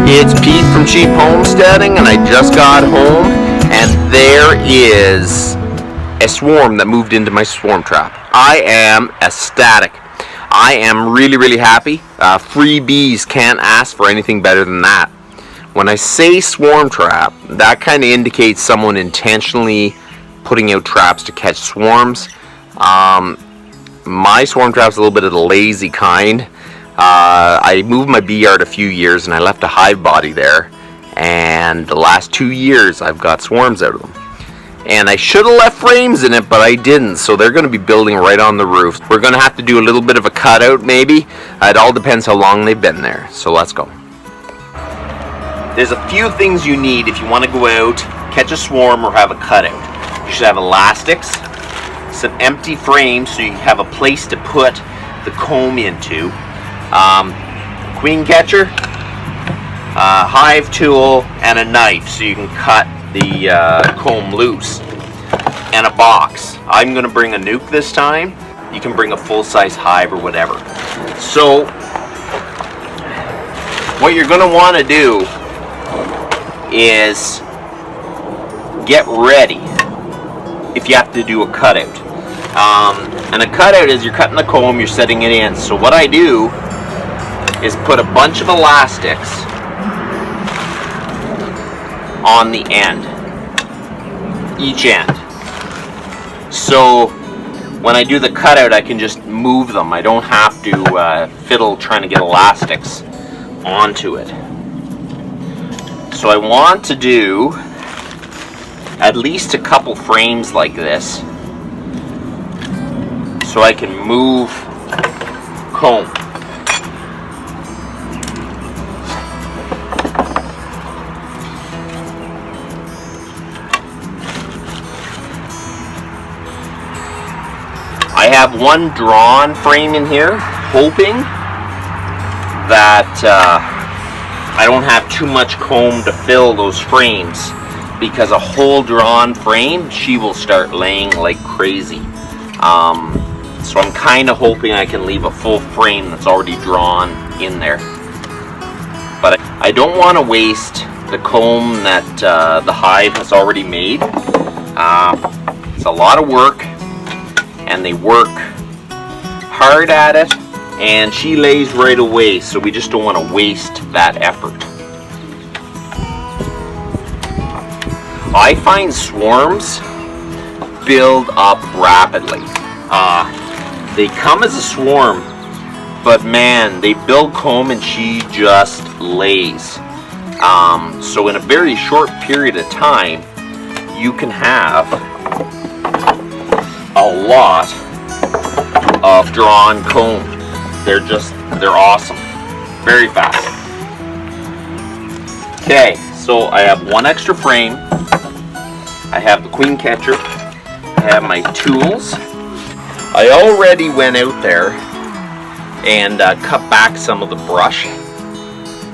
It's Pete from Cheap Homesteading, and I just got home, and there is a swarm that moved into my swarm trap. I am ecstatic. I am really happy. Free bees, can't ask for anything better than that. When I say swarm trap, that kind of indicates someone intentionally putting out traps to catch swarms. My swarm trap's a little bit of the lazy kind. I moved my bee yard a few years and I left a hive body there, and the last 2 years I've got swarms out of them. And I should have left frames in it, but I didn't, so they're going to be building right on the roof. We're going to have to do a little bit of a cutout maybe. It all depends how long they've been there, so let's go. There's a few things you need if you want to go out, catch a swarm, or have a cutout. You should have elastics, some empty frames so you have a place to put the comb into, queen catcher, hive tool, and a knife so you can cut the comb loose, and a box. I'm going to bring a nuke this time. You can bring a full-size hive or whatever. So what you're going to want to do is get ready if you have to do a cutout. And a cutout is you're cutting the comb, you're setting it in. So what I do is put a bunch of elastics on the end, each end. So when I do the cutout, I can just move them. I don't have to fiddle trying to get elastics onto it. So I want to do at least a couple frames like this so I can move comb. I have one drawn frame in here, hoping that I don't have too much comb to fill those frames, because a whole drawn frame, she will start laying like crazy. So I'm kind of hoping I can leave a full frame that's already drawn in there. But I don't want to waste the comb that the hive has already made. It's a lot of work, and they work hard at it, and she lays right away, so we just don't want to waste that effort. I find swarms build up rapidly. They come as a swarm, but man, they build comb and she just lays. So in a very short period of time, you can have a lot of drawn comb. They're awesome. Very fast. Okay, so I have one extra frame. I have the queen catcher. I have my tools. I already went out there and cut back some of the brush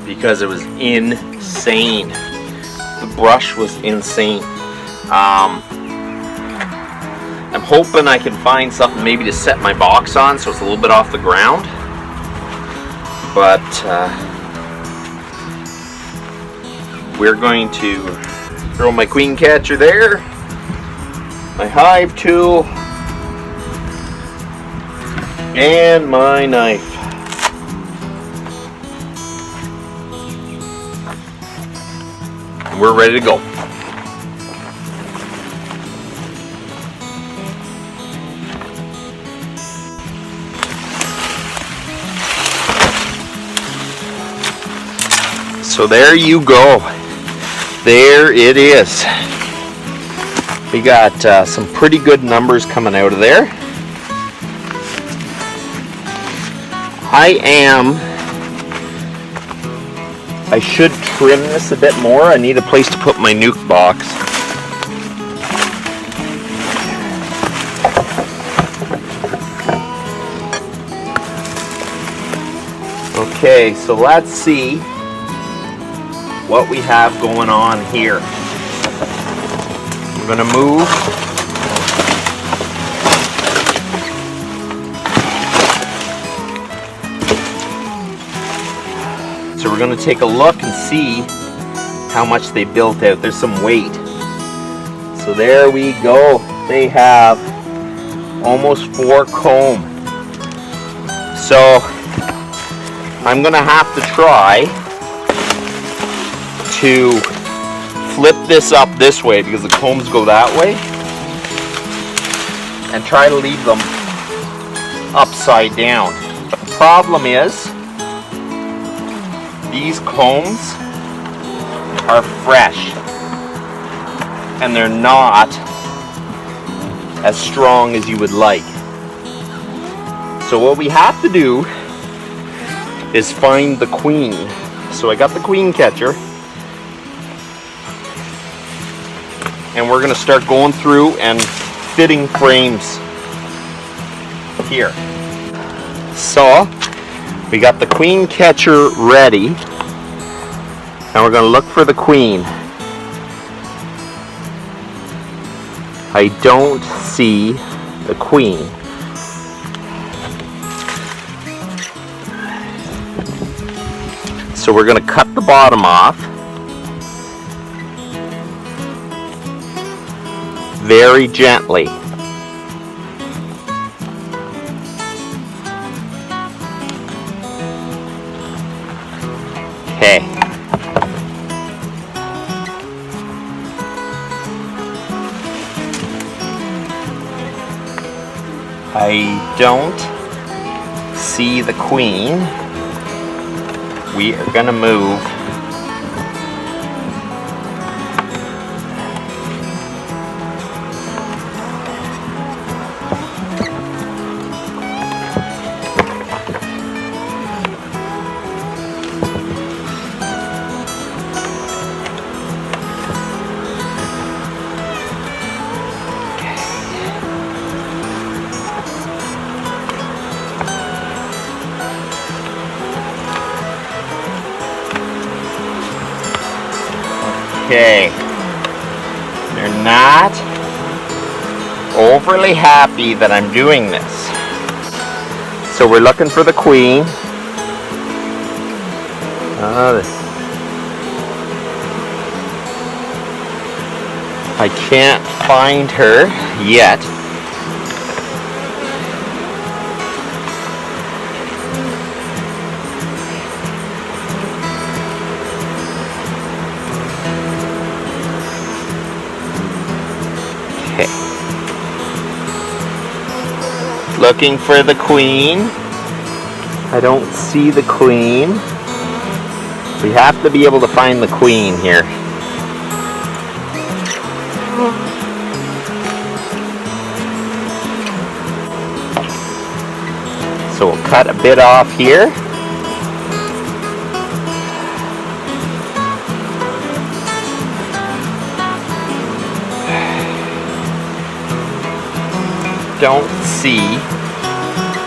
because it was insane. The brush was insane. I'm hoping I can find something maybe to set my box on so it's a little bit off the ground. But we're going to throw my queen catcher there, my hive tool, and my knife. And we're ready to go. So there you go. There it is. We got some pretty good numbers coming out of there. I should trim this a bit more. I need a place to put my nuke box. Okay, so let's see what we have going on here. I'm going to move So we're going to take a look and see how much they built out. There's some weight. So there we go. They have almost 4 comb. So I'm going to have to try to flip this up this way because the combs go that way, and try to leave them upside down. But the problem is these combs are fresh and they're not as strong as you would like. So what we have to do is find the queen. So I got the queen catcher, and we're going to start going through and fitting frames here. So we got the queen catcher ready, and we're going to look for the queen. I don't see the queen. So we're going to cut the bottom off very gently. Okay. I don't see the queen. We are going to move Okay, they're not overly happy that I'm doing this. So we're looking for the queen. I can't find her yet. Looking for the queen. I don't see the queen. We have to be able to find the queen here. So we'll cut a bit off here. Don't see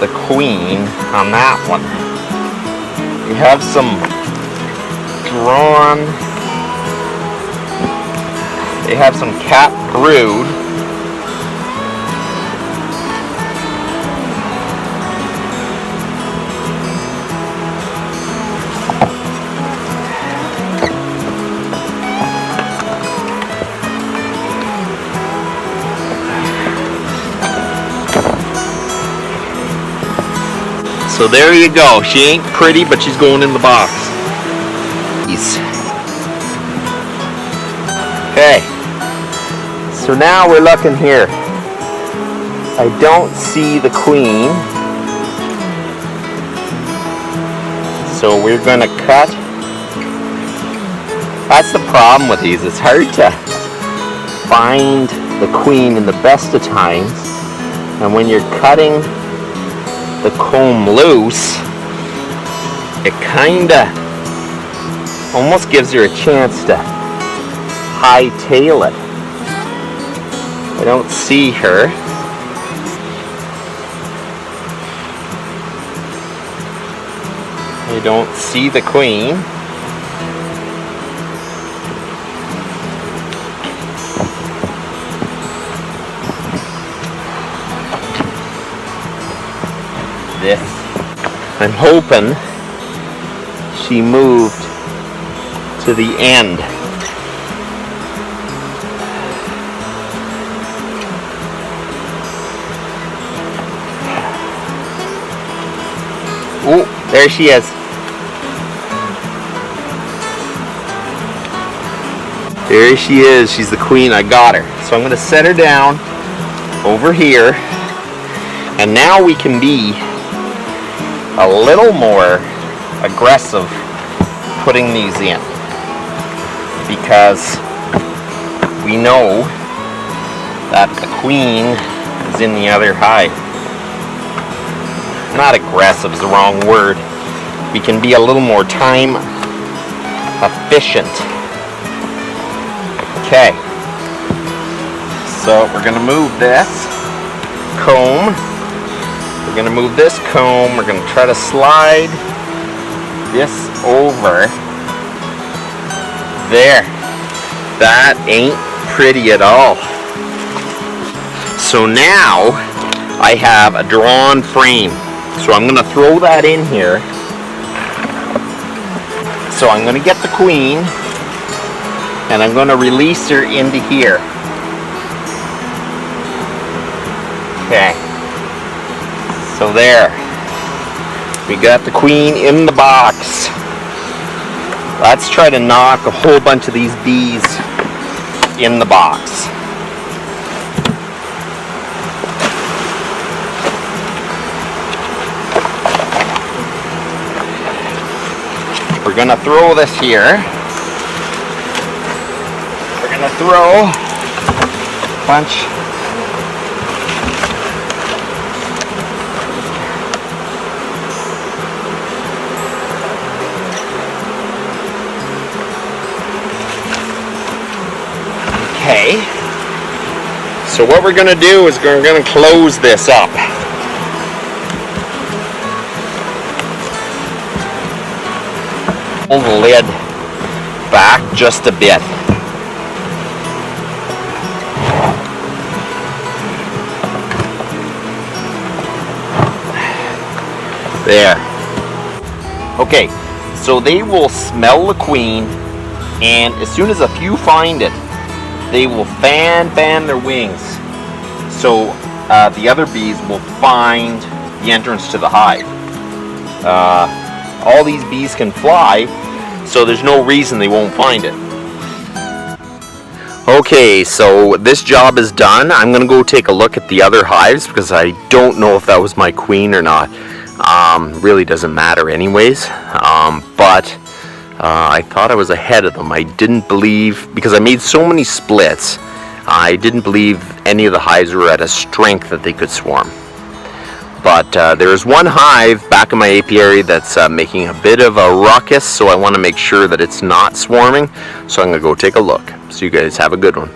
the queen on that one. We have some drawn, they have some cap brood. So there you go. She ain't pretty, but she's going in the box. Okay. So now we're looking here. I don't see the queen. So we're going to cut. That's the problem with these. It's hard to find the queen in the best of times. And when you're cutting the comb loose, it kinda almost gives her a chance to hightail it. I don't see her. I don't see the queen. I'm hoping she moved to the end. Oh, there she is. There she is. She's the queen. I got her. So I'm going to set her down over here. And now we can be a little more aggressive putting these in, because we know that the queen is in the other hive. Not aggressive is the wrong word. We can be a little more time efficient. Okay, so we're going to move this comb. We're going to move this comb. We're going to try to slide this over there. That ain't pretty at all. So now I have a drawn frame. So I'm going to throw that in here. So I'm going to get the queen and I'm going to release her into here. Okay. So there. We got the queen in the box. Let's try to knock a whole bunch of these bees in the box. We're going to throw this here. We're going to throw a bunch. Okay. So what we're going to do is we're going to close this up. Pull the lid back just a bit. There. Okay, so they will smell the queen, and as soon as a few find it, they will fan their wings. So the other bees will find the entrance to the hive. All these bees can fly, so there's no reason they won't find it. Okay, so this job is done. I'm going to go take a look at the other hives because I don't know if that was my queen or not. Really doesn't matter anyways. But I thought I was ahead of them. I didn't believe, because I made so many splits, I didn't believe any of the hives were at a strength that they could swarm. But there's one hive back in my apiary that's making a bit of a ruckus, so I want to make sure that it's not swarming. So I'm going to go take a look. So you guys have a good one.